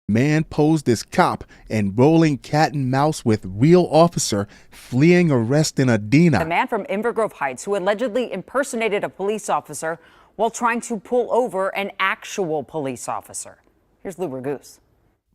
Man posed as cop and rolling cat and mouse with real officer fleeing arrest in Edina. The man from Inver Grove Heights who allegedly impersonated a police officer while trying to pull over an actual police officer. Here's Lou Goose.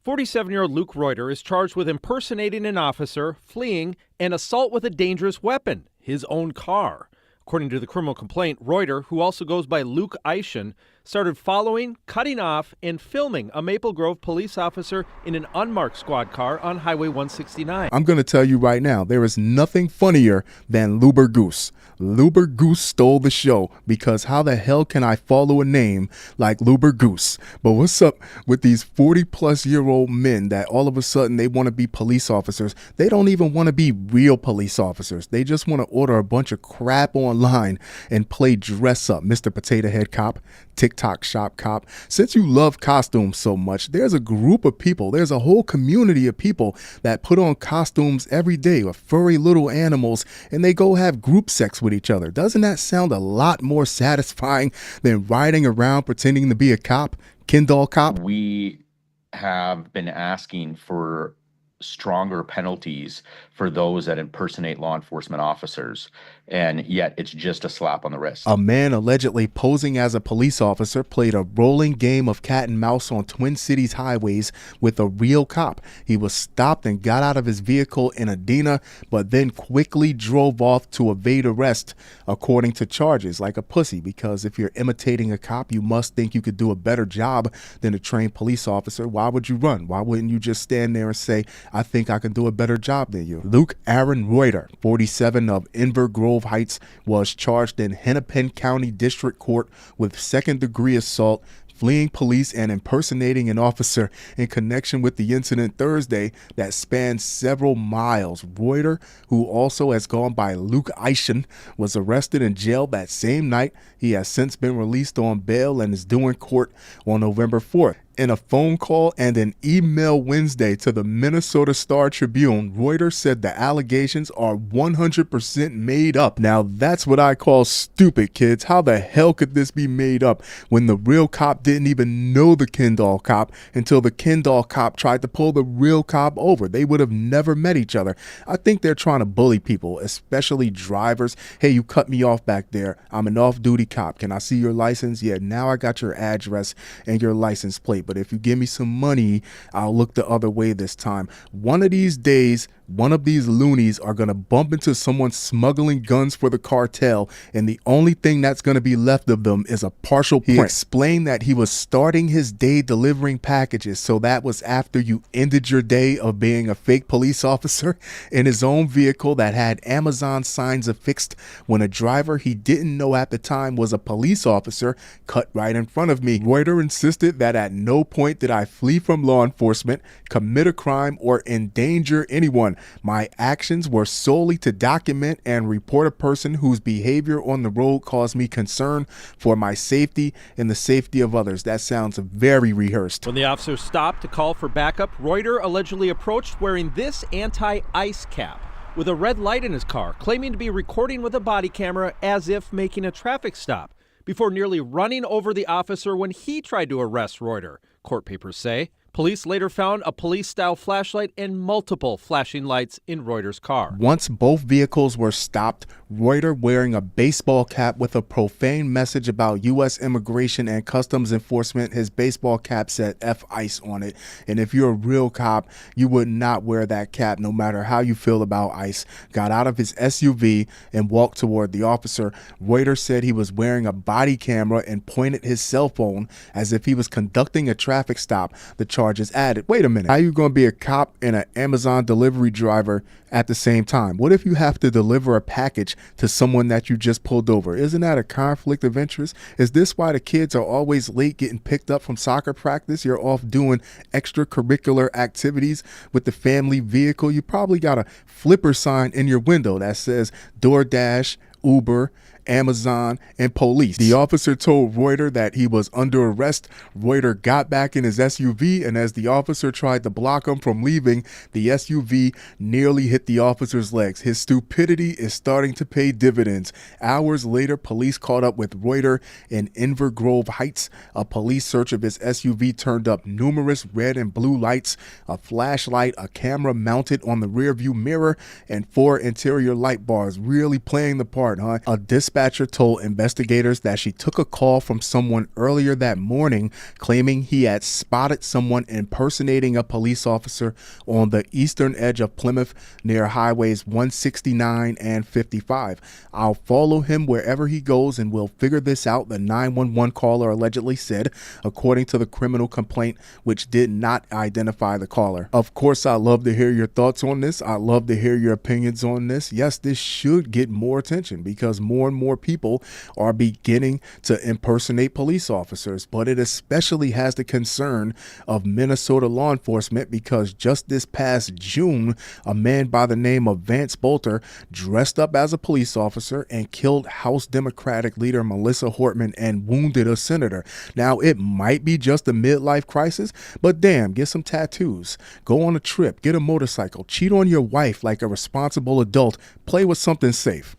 47-year-old Luke Reuter is charged with impersonating an officer, fleeing, and assault with a dangerous weapon, his own car. According to the criminal complaint, Reuter, who also goes by Luke Eischen, started following, cutting off, and filming a Maple Grove police officer in an unmarked squad car on Highway 169. I'm going to tell you right now, there is nothing funnier than Luber Goose. Luber Goose stole the show, because how the hell can I follow a name like Luber Goose? But what's up with these 40-plus-year-old men that all of a sudden they want to be police officers? They don't even want to be real police officers. They just want to order a bunch of crap online and play dress up. Mr. Potato Head Cop, TikTok Shop Cop. Since you love costumes so much, there's a group of people, there's a whole community of people that put on costumes every day with furry little animals, and they go have group sex with each other. Doesn't that sound a lot more satisfying than riding around pretending to be a cop? Ken doll cop? We have been asking for stronger penalties for those that impersonate law enforcement officers, and yet it's just a slap on the wrist. A man allegedly posing as a police officer played a rolling game of cat and mouse on Twin Cities highways with a real cop. He was stopped and got out of his vehicle in Edina, but then quickly drove off to evade arrest, according to charges, like a pussy, because if you're imitating a cop, you must think you could do a better job than a trained police officer. Why would you run? Why wouldn't you just stand there and say, I think I can do a better job than you? Luke Aaron Reuter, 47, of Inver Grove Heights, was charged in Hennepin County District Court with second-degree assault, fleeing police, and impersonating an officer in connection with the incident Thursday that spanned several miles. Reuter, who also has gone by Luke Eischen, was arrested and jailed that same night. He has since been released on bail and is due in court on November 4th. In a phone call and an email Wednesday to the Minnesota Star Tribune, Reuter said the allegations are 100% made up. Now, that's what I call stupid, kids. How the hell could this be made up when the real cop didn't even know the Ken doll cop until the Ken doll cop tried to pull the real cop over? They would have never met each other. I think they're trying to bully people, especially drivers. Hey, you cut me off back there. I'm an off-duty cop. Can I see your license? Yeah, now I got your address and your license plate. But if you give me some money, I'll look the other way this time. One of these days, one of these loonies are going to bump into someone smuggling guns for the cartel, and the only thing that's going to be left of them is a partial print. He explained that he was starting his day delivering packages, so that was after you ended your day of being a fake police officer in his own vehicle that had Amazon signs affixed, when a driver he didn't know at the time was a police officer cut right in front of me. Reuter insisted that at no point did I flee from law enforcement, commit a crime, or endanger anyone. My actions were solely to document and report a person whose behavior on the road caused me concern for my safety and the safety of others. That sounds very rehearsed. When the officer stopped to call for backup, Reuter allegedly approached wearing this anti-ice cap with a red light in his car, claiming to be recording with a body camera as if making a traffic stop, before nearly running over the officer when he tried to arrest Reuter, court papers say. Police later found a police-style flashlight and multiple flashing lights in Reuter's car. Once both vehicles were stopped, Reuter, wearing a baseball cap with a profane message about U.S. immigration and customs enforcement, his baseball cap said F ICE on it. And if you're a real cop, you would not wear that cap no matter how you feel about ICE. Got out of his SUV and walked toward the officer. Reuter said he was wearing a body camera and pointed his cell phone as if he was conducting a traffic stop. The charges added. Wait a minute. How are you going to be a cop and an Amazon delivery driver at the same time? What if you have to deliver a package to someone that you just pulled over? Isn't that a conflict of interest? Is this why the kids are always late getting picked up from soccer practice? You're off doing extracurricular activities with the family vehicle. You probably got a flipper sign in your window that says DoorDash, Uber, Amazon, and police. The officer told Reuter that he was under arrest. Reuter got back in his SUV, and as the officer tried to block him from leaving, the SUV nearly hit the officer's legs. His stupidity is starting to pay dividends. Hours later, police caught up with Reuter in Inver Grove Heights. A police search of his SUV turned up numerous red and blue lights, a flashlight, a camera mounted on the rearview mirror, and 4 interior light bars, really playing the part, huh? A dispatcher told investigators that she took a call from someone earlier that morning claiming he had spotted someone impersonating a police officer on the eastern edge of Plymouth near highways 169 and 55. I'll follow him wherever he goes and we'll figure this out, the 911 caller allegedly said, according to the criminal complaint, which did not identify the caller. Of course, I'd love to hear your thoughts on this. I'd love to hear your opinions on this. Yes, this should get more attention because more and more people are beginning to impersonate police officers, but it especially has the concern of Minnesota law enforcement because just this past June, a man by the name of Vance Bolter dressed up as a police officer and killed House Democratic leader Melissa Hortman and wounded a senator. Now, it might be just a midlife crisis, but damn, get some tattoos, go on a trip, get a motorcycle, cheat on your wife like a responsible adult, play with something safe.